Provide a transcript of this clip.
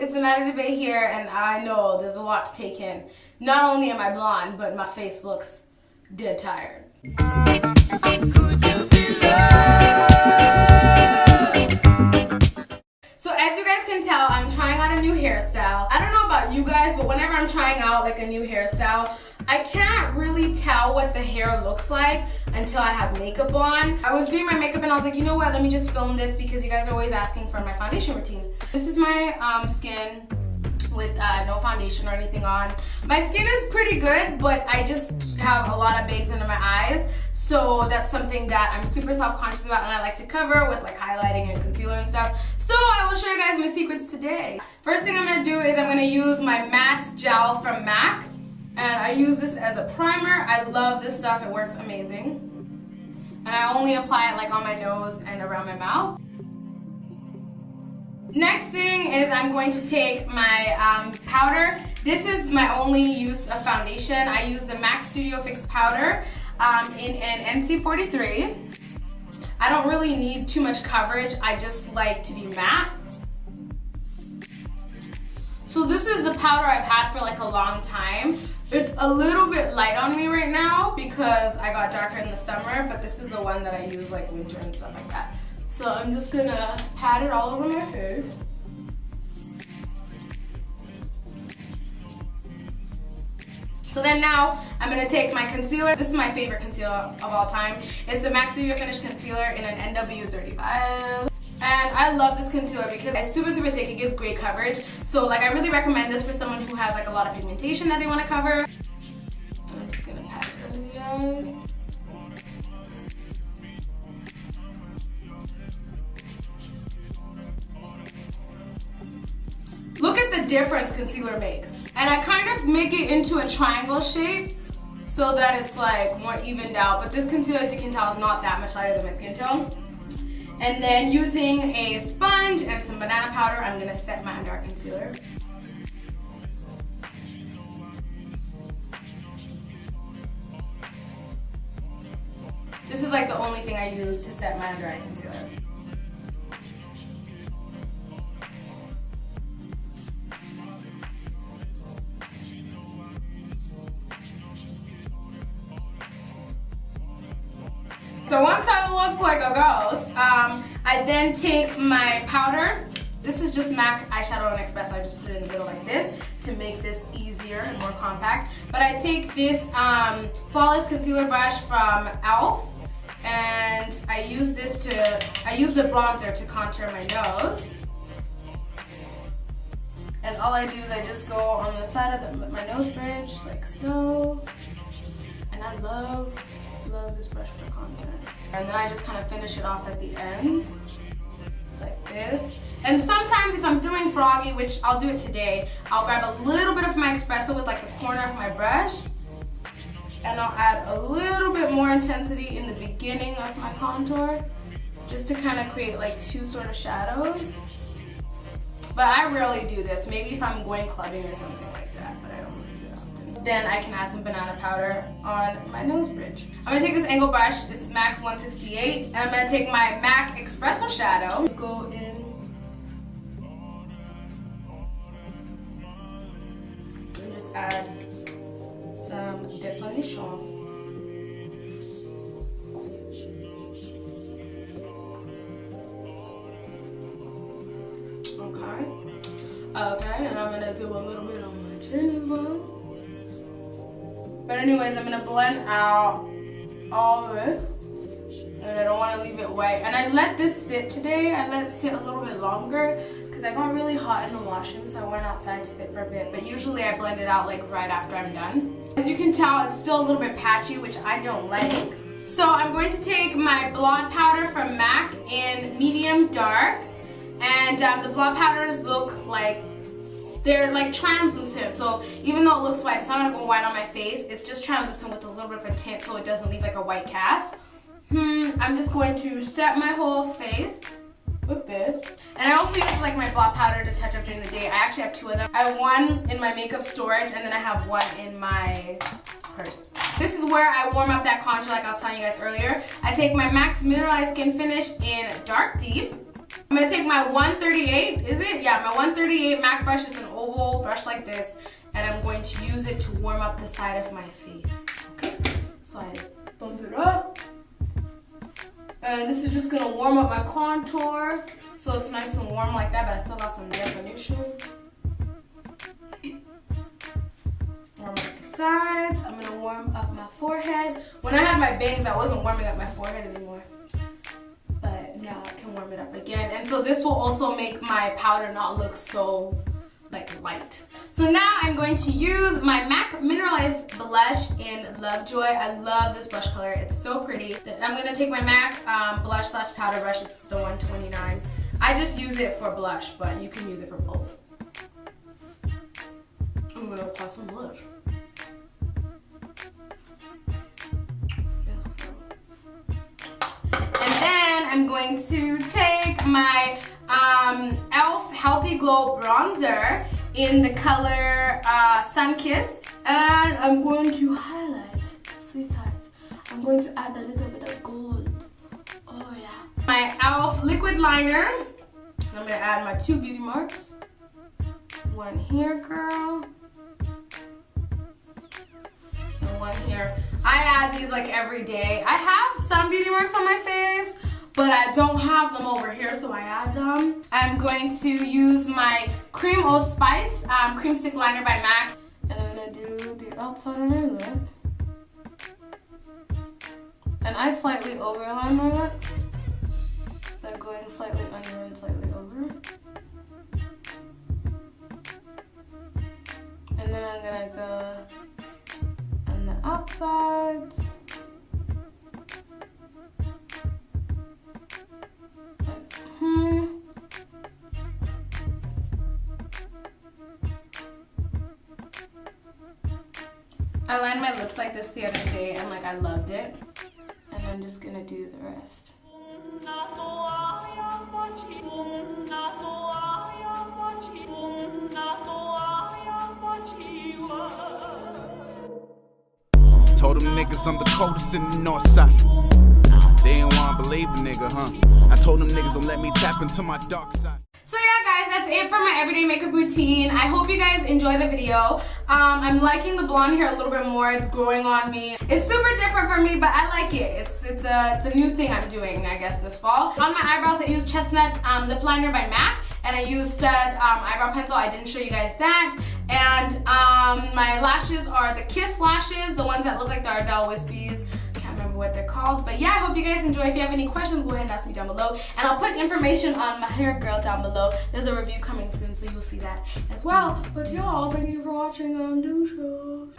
it's a meta debate here, and I know there's a lot to take in. Not only am I blonde, but my face looks dead tired. So as you guys can tell, I'm trying out a new hairstyle. I don't know about you guys, but whenever I'm trying out like a new hairstyle, I can't really tell what the hair looks like until I have makeup on. I was doing my makeup and I was like, you know what, let me just film this because you guys are always asking for my foundation routine. This is my skin with no foundation or anything on. My skin is pretty good, but I just have a lot of bags under my eyes, so that's something that I'm super self-conscious about and I like to cover with like highlighting and concealer and stuff. So I will show you guys my secrets today. First thing I'm gonna do is I'm gonna use my matte gel from MAC, and I use this as a primer. I love this stuff, it works amazing. And I only apply it like on my nose and around my mouth. Next thing is I'm going to take my powder. This is my only use of foundation. I use the MAC Studio Fix powder in an NC43. I don't really need too much coverage. I just like to be matte. So this is the powder I've had for like a long time. It's a little bit light on me right now because I got darker in the summer, but this is the one that I use like winter and stuff like that. So I'm just gonna pat it all over my face. So then now I'm gonna take my concealer. This is my favorite concealer of all time. It's the MAC Studio Finish Concealer in an NW35. And I love this concealer because it's super thick, it gives great coverage. So like I really recommend this for someone who has like a lot of pigmentation that they wanna cover. And I'm just gonna pat it under the eyes. Look at the difference concealer makes. And I kind of make it into a triangle shape so that it's like more evened out. But this concealer, as you can tell, is not that much lighter than my skin tone. And then using a sponge and some banana powder, I'm gonna set my under eye concealer. This is like the only thing I use to set my under eye concealer. So once I look like a ghost, I then take my powder. This is just MAC eyeshadow and espresso. I just put it in the middle like this to make this easier and more compact. But I take this Flawless Concealer Brush from e.l.f. and I use the bronzer to contour my nose. And all I do is I just go on the side of my nose bridge like so. And I love this brush for contour. And then I just kind of finish it off at the ends like this. And sometimes if I'm feeling froggy, which I'll do it today, I'll grab a little bit of my espresso with like the corner of my brush and I'll add a little bit more intensity in the beginning of my contour just to kind of create like two sort of shadows. But I rarely do this, maybe if I'm going clubbing or something like that, but I don't really do it often. Then I can add some banana powder on my nose bridge. I'm gonna take this angle brush, it's MAC's 168, and I'm gonna take my MAC Espresso shadow, go in and just add some definition. Okay, and I'm gonna do a little bit on my chin as well. But anyways, I'm gonna blend out all of this. And I don't want to leave it white. And I let this sit today. I let it sit a little bit longer because I got really hot in the washroom, so I went outside to sit for a bit. But usually I blend it out like right after I'm done. As you can tell, it's still a little bit patchy, which I don't like. So I'm going to take my blot powder from MAC in medium dark. And the blot powders look like they're like translucent, so even though it looks white, it's not gonna go white on my face. It's just translucent with a little bit of a tint so it doesn't leave like a white cast. I'm just going to set my whole face with this. And I also use like my blot powder to touch up during the day. I actually have two of them. I have one in my makeup storage and then I have one in my purse. This is where I warm up that contour like I was telling you guys earlier. I take my MAC's Mineralized Skin Finish in Dark Deep. I'm gonna take my 138, is it? Yeah, my 138 MAC brush. It's an oval brush like this, and I'm going to use it to warm up the side of my face, okay? So I bump it up. And this is just gonna warm up my contour, so it's nice and warm like that, but I still got some definition. Warm up the sides. I'm gonna warm up my forehead. When I had my bangs, I wasn't warming up my forehead anymore. But now I can warm it up again. And so this will also make my powder not look so like light. So now I'm going to use my MAC Mineralized Blush in Lovejoy. I love this brush color. It's so pretty. I'm gonna take my MAC blush slash powder brush. It's the 129. I just use it for blush, but you can use it for both. I'm gonna apply some blush. And then I'm going to take my e.l.f. Healthy Glow Bronzer in the color Sunkissed, and I'm going to highlight, sweetheart. I'm going to add a little bit of gold. Oh yeah. My e.l.f. liquid liner. I'm gonna add my 2 beauty marks. One here, girl. And one here. I add these like every day. I have some beauty marks on my face, but I don't have them over here, so I add them. I'm going to use my Cream O Spice Cream Stick Liner by MAC. And I'm gonna do the outside of my lip. And I slightly overline my lips. Like going slightly under and slightly over. And then I'm gonna go on the outside. I lined my lips like this the other day and like I loved it. And I'm just gonna do the rest. Told them niggas I'm the coldest in the north side. They ain't wanna believe a nigga, huh? I told them niggas don't let me tap into my dark side. So yeah guys, that's it for my everyday makeup routine. I hope you guys enjoy the video. I'm liking the blonde hair a little bit more. It's growing on me. It's super different for me, but I like it. It's a new thing I'm doing, I guess, this fall. On my eyebrows, I use Chestnut Lip Liner by MAC, and I used Stud Eyebrow Pencil. I didn't show you guys that. And my lashes are the Kiss lashes, the ones that look like the Ardell Wispies. Remember what they're called. But yeah, I hope you guys enjoy. If you have any questions, go ahead and ask me down below, and I'll put information on my hair girl down below. There's a review coming soon, so you'll see that as well. But y'all, thank you for watching on Do Show.